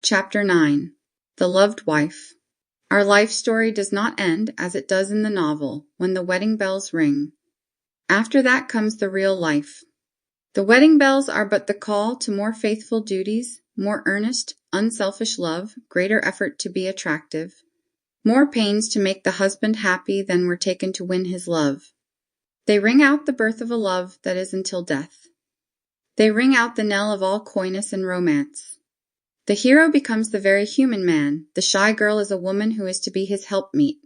Chapter 9. The Loved Wife. Our life story does not end as it does in the novel, when the wedding bells ring. After that comes the real life. The wedding bells are but the call to more faithful duties, more earnest, unselfish love, greater effort to be attractive, more pains to make the husband happy than were taken to win his love. They ring out the birth of a love that is until death. They ring out the knell of all coyness and romance. The hero becomes the very human man, the shy girl is a woman who is to be his helpmeet.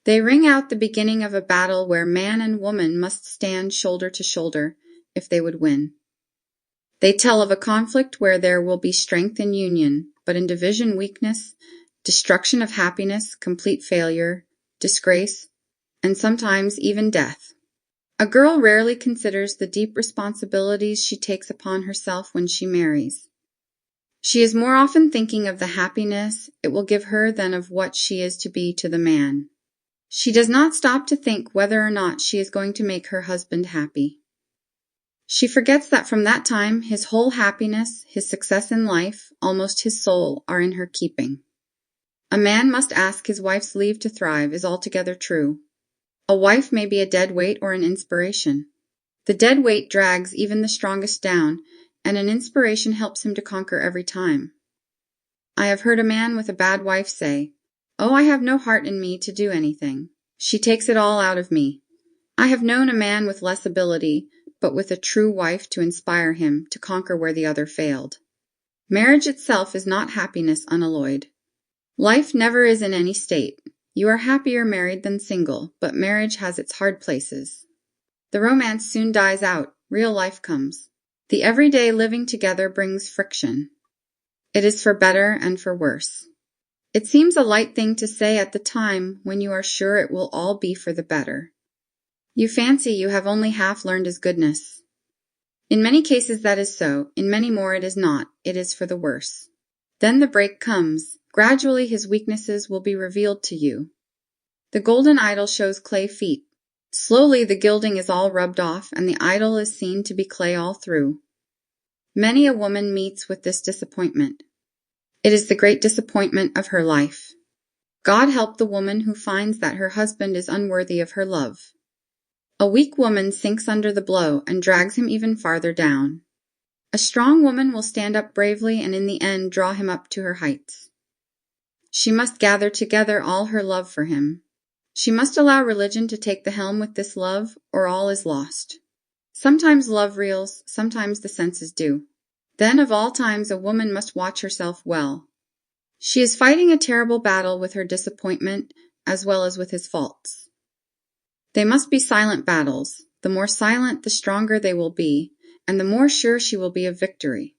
They ring out the beginning of a battle where man and woman must stand shoulder to shoulder if they would win. They tell of a conflict where there will be strength in union, but in division weakness, destruction of happiness, complete failure, disgrace, and sometimes even death. A girl rarely considers the deep responsibilities she takes upon herself when she marries. She is more often thinking of the happiness it will give her than of what she is to be to the man. She does not stop to think whether or not she is going to make her husband happy. She forgets that from that time his whole happiness, his success in life, almost his soul, are in her keeping. A man must ask his wife's leave to thrive is altogether true. A wife may be a dead weight or an inspiration. The dead weight drags even the strongest down, and an inspiration helps him to conquer every time. I have heard a man with a bad wife say, "Oh, I have no heart in me to do anything. She takes it all out of me." I have known a man with less ability, but with a true wife to inspire him to conquer where the other failed. Marriage itself is not happiness unalloyed. Life never is in any state. You are happier married than single, but marriage has its hard places. The romance soon dies out, real life comes. The everyday living together brings friction. It is for better and for worse. It seems a light thing to say at the time when you are sure it will all be for the better. You fancy you have only half learned his goodness. In many cases that is so, in many more it is not, it is for the worse. Then the break comes. Gradually his weaknesses will be revealed to you. The golden idol shows clay feet. Slowly the gilding is all rubbed off, and the idol is seen to be clay all through. Many a woman meets with this disappointment. It is the great disappointment of her life. God help the woman who finds that her husband is unworthy of her love. A weak woman sinks under the blow and drags him even farther down. A strong woman will stand up bravely and in the end draw him up to her heights. She must gather together all her love for him. She must allow religion to take the helm with this love, or all is lost. Sometimes love reels, sometimes the senses do. Then of all times a woman must watch herself well. She is fighting a terrible battle with her disappointment as well as with his faults. They must be silent battles. The more silent, the stronger they will be, and the more sure she will be of victory.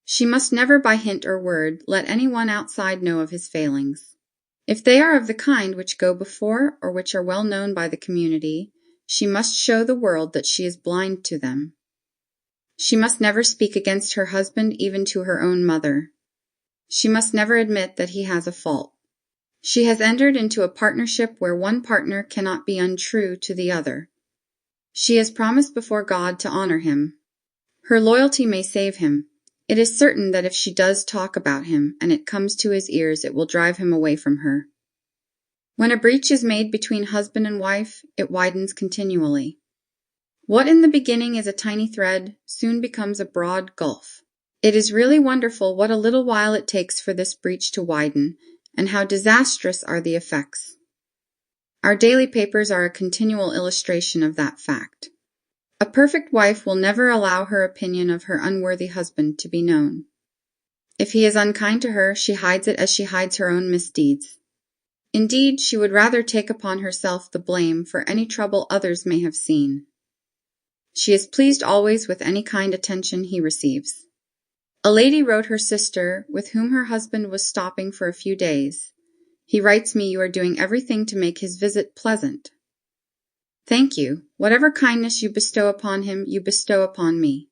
She must never by hint or word let anyone outside know of his failings. If they are of the kind which go before or which are well known by the community, she must show the world that she is blind to them. She must never speak against her husband even to her own mother. She must never admit that he has a fault. She has entered into a partnership where one partner cannot be untrue to the other. She has promised before God to honor him. Her loyalty may save him. It is certain that if she does talk about him and it comes to his ears, it will drive him away from her. When a breach is made between husband and wife, it widens continually. What in the beginning is a tiny thread soon becomes a broad gulf. It is really wonderful what a little while it takes for this breach to widen, and how disastrous are the effects. Our daily papers are a continual illustration of that fact. A perfect wife will never allow her opinion of her unworthy husband to be known. If he is unkind to her, she hides it as she hides her own misdeeds. Indeed, she would rather take upon herself the blame for any trouble others may have seen. She is pleased always with any kind attention he receives. A lady wrote her sister, with whom her husband was stopping for a few days, "He writes me you are doing everything to make his visit pleasant." Thank you. Whatever kindness you bestow upon him, you bestow upon me.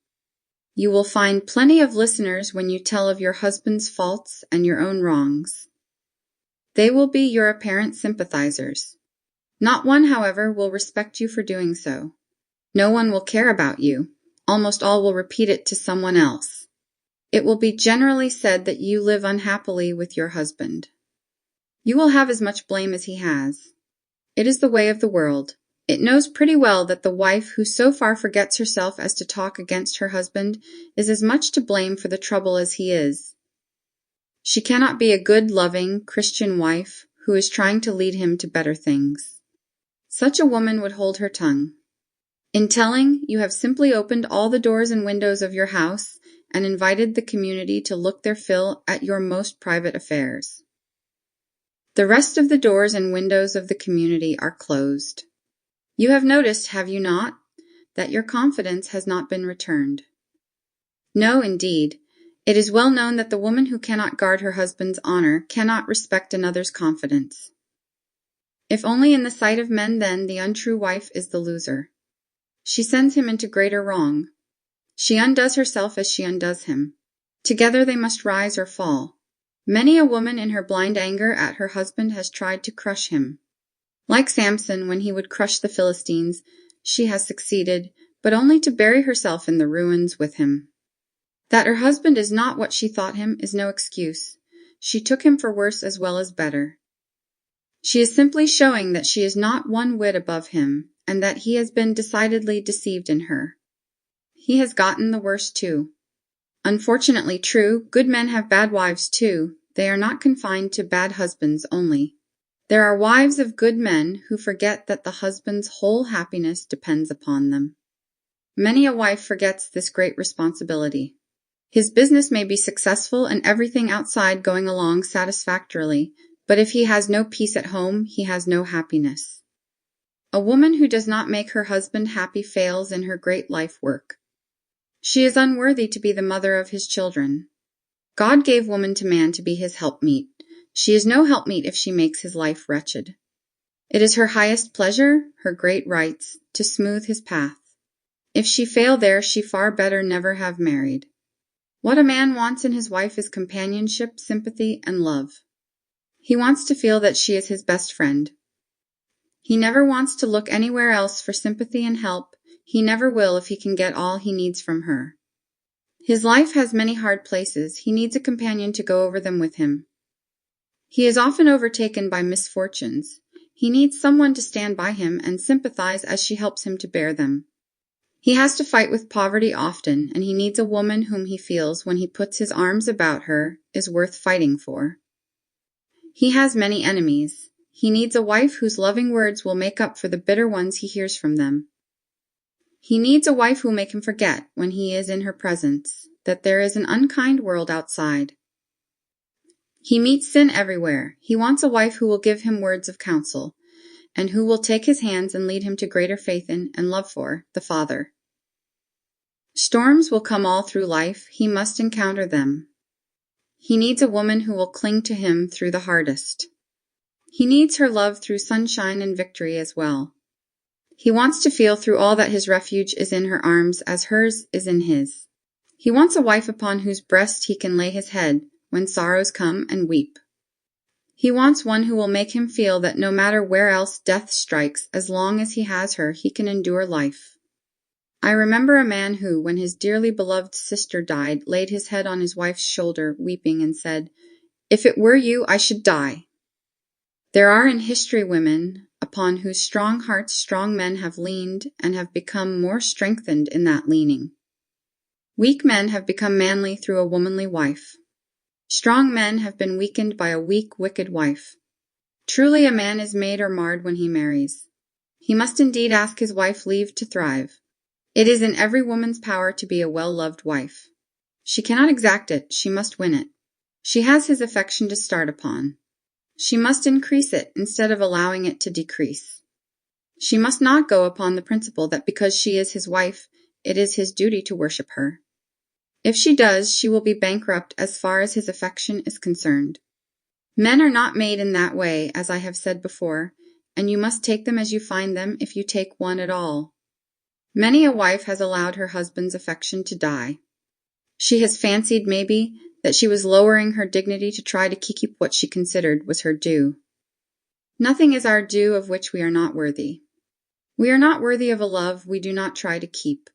You will find plenty of listeners when you tell of your husband's faults and your own wrongs. They will be your apparent sympathizers. Not one, however, will respect you for doing so. No one will care about you. Almost all will repeat it to someone else. It will be generally said that you live unhappily with your husband. You will have as much blame as he has. It is the way of the world. It knows pretty well that the wife who so far forgets herself as to talk against her husband is as much to blame for the trouble as he is. She cannot be a good, loving, Christian wife who is trying to lead him to better things. Such a woman would hold her tongue. In telling, you have simply opened all the doors and windows of your house and invited the community to look their fill at your most private affairs. The rest of the doors and windows of the community are closed. You have noticed, have you not, that your confidence has not been returned? No, indeed. It is well known that the woman who cannot guard her husband's honor cannot respect another's confidence. If only in the sight of men, then the untrue wife is the loser. She sends him into greater wrong. She undoes herself as she undoes him. Together they must rise or fall. Many a woman in her blind anger at her husband has tried to crush him. Like Samson, when he would crush the Philistines, she has succeeded, but only to bury herself in the ruins with him. That her husband is not what she thought him is no excuse. She took him for worse as well as better. She is simply showing that she is not one whit above him, and that he has been decidedly deceived in her. He has gotten the worst too. Unfortunately true, good men have bad wives too. They are not confined to bad husbands only. There are wives of good men who forget that the husband's whole happiness depends upon them. Many a wife forgets this great responsibility. His business may be successful and everything outside going along satisfactorily, but if he has no peace at home, he has no happiness. A woman who does not make her husband happy fails in her great life work. She is unworthy to be the mother of his children. God gave woman to man to be his helpmeet. She is no helpmeet if she makes his life wretched. It is her highest pleasure, her great rights, to smooth his path. If she fail there, she far better never have married. What a man wants in his wife is companionship, sympathy, and love. He wants to feel that she is his best friend. He never wants to look anywhere else for sympathy and help. He never will if he can get all he needs from her. His life has many hard places. He needs a companion to go over them with him. He is often overtaken by misfortunes. He needs someone to stand by him and sympathize as she helps him to bear them. He has to fight with poverty often, and he needs a woman whom he feels, when he puts his arms about her, is worth fighting for. He has many enemies. He needs a wife whose loving words will make up for the bitter ones he hears from them. He needs a wife who will make him forget, when he is in her presence, that there is an unkind world outside. He meets sin everywhere. He wants a wife who will give him words of counsel, and who will take his hands and lead him to greater faith in and love for the Father. Storms will come all through life. He must encounter them. He needs a woman who will cling to him through the hardest. He needs her love through sunshine and victory as well. He wants to feel through all that his refuge is in her arms as hers is in his. He wants a wife upon whose breast he can lay his head when sorrows come and weep. He wants one who will make him feel that no matter where else death strikes, as long as he has her, he can endure life. I remember a man who, when his dearly beloved sister died, laid his head on his wife's shoulder, weeping, and said, "If it were you, I should die." There are in history women upon whose strong hearts strong men have leaned and have become more strengthened in that leaning. Weak men have become manly through a womanly wife. Strong men have been weakened by a weak, wicked wife. Truly a man is made or marred when he marries. He must indeed ask his wife leave to thrive. It is in every woman's power to be a well-loved wife. She cannot exact it, she must win it. She has his affection to start upon. She must increase it instead of allowing it to decrease. She must not go upon the principle that because she is his wife, it is his duty to worship her. If she does, she will be bankrupt as far as his affection is concerned. Men are not made in that way, as I have said before, and you must take them as you find them if you take one at all. Many a wife has allowed her husband's affection to die. She has fancied, maybe, that she was lowering her dignity to try to keep what she considered was her due. Nothing is our due of which we are not worthy. We are not worthy of a love we do not try to keep.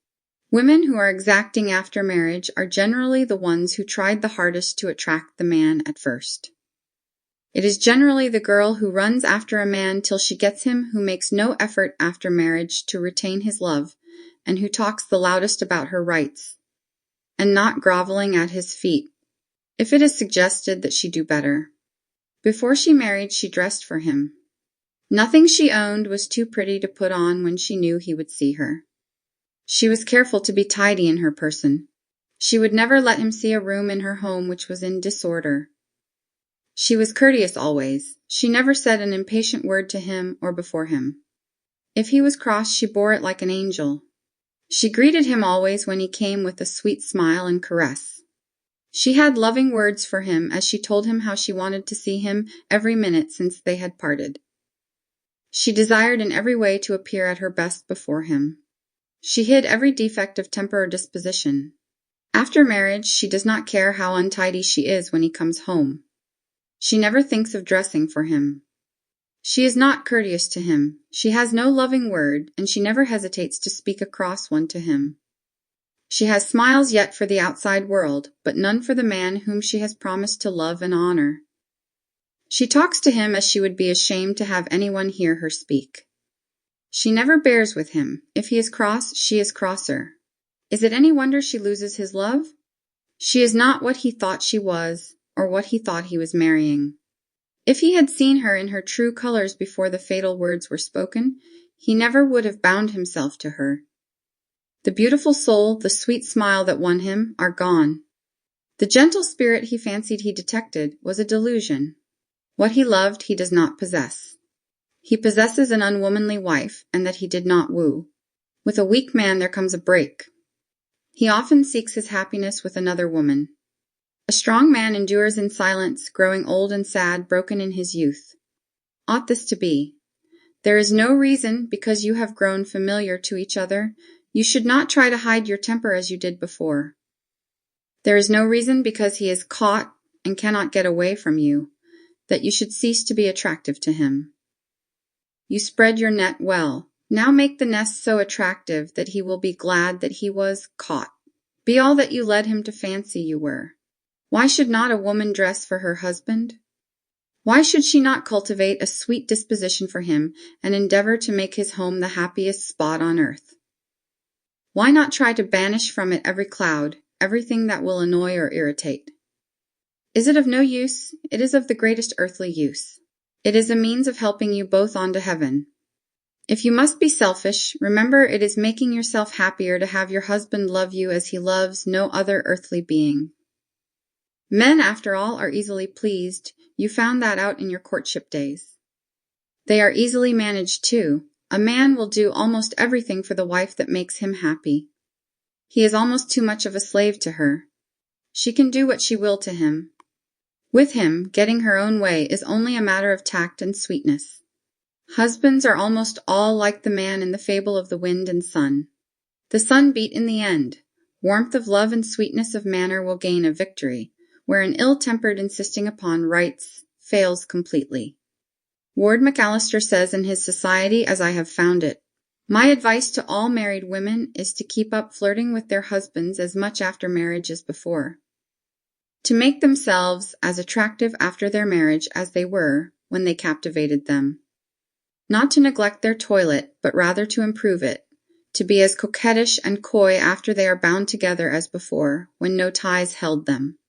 Women who are exacting after marriage are generally the ones who tried the hardest to attract the man at first. It is generally the girl who runs after a man till she gets him who makes no effort after marriage to retain his love, and who talks the loudest about her rights, and not groveling at his feet, if it is suggested that she do better. Before she married, she dressed for him. Nothing she owned was too pretty to put on when she knew he would see her. She was careful to be tidy in her person. She would never let him see a room in her home which was in disorder. She was courteous always. She never said an impatient word to him or before him. If he was cross, she bore it like an angel. She greeted him always when he came with a sweet smile and caress. She had loving words for him as she told him how she wanted to see him every minute since they had parted. She desired in every way to appear at her best before him. She hid every defect of temper or disposition. After marriage, she does not care how untidy she is when he comes home. She never thinks of dressing for him. She is not courteous to him. She has no loving word, and she never hesitates to speak a cross one to him. She has smiles yet for the outside world, but none for the man whom she has promised to love and honor. She talks to him as she would be ashamed to have anyone hear her speak. She never bears with him. If he is cross, she is crosser. Is it any wonder she loses his love? She is not what he thought she was, or what he thought he was marrying. If he had seen her in her true colors before the fatal words were spoken, he never would have bound himself to her. The beautiful soul, the sweet smile that won him, are gone. The gentle spirit he fancied he detected was a delusion. What he loved he does not possess. He possesses an unwomanly wife, and that he did not woo. With a weak man there comes a break. He often seeks his happiness with another woman. A strong man endures in silence, growing old and sad, broken in his youth. Ought this to be? There is no reason, because you have grown familiar to each other, you should not try to hide your temper as you did before. There is no reason, because he is caught and cannot get away from you, that you should cease to be attractive to him. You spread your net well. Now make the nest so attractive that he will be glad that he was caught. Be all that you led him to fancy you were. Why should not a woman dress for her husband? Why should she not cultivate a sweet disposition for him and endeavor to make his home the happiest spot on earth? Why not try to banish from it every cloud, everything that will annoy or irritate? Is it of no use? It is of the greatest earthly use. It is a means of helping you both on to heaven. If you must be selfish, remember it is making yourself happier to have your husband love you as he loves no other earthly being. Men, after all, are easily pleased. You found that out in your courtship days. They are easily managed, too. A man will do almost everything for the wife that makes him happy. He is almost too much of a slave to her. She can do what she will to him. With him, getting her own way is only a matter of tact and sweetness. Husbands are almost all like the man in the fable of the wind and sun. The sun beat in the end. Warmth of love and sweetness of manner will gain a victory, where an ill-tempered insisting upon rights fails completely. Ward McAllister says in his Society as I Have Found It, "My advice to all married women is to keep up flirting with their husbands as much after marriage as before. To make themselves as attractive after their marriage as they were when they captivated them. Not to neglect their toilet, but rather to improve it, to be as coquettish and coy after they are bound together as before, when no ties held them."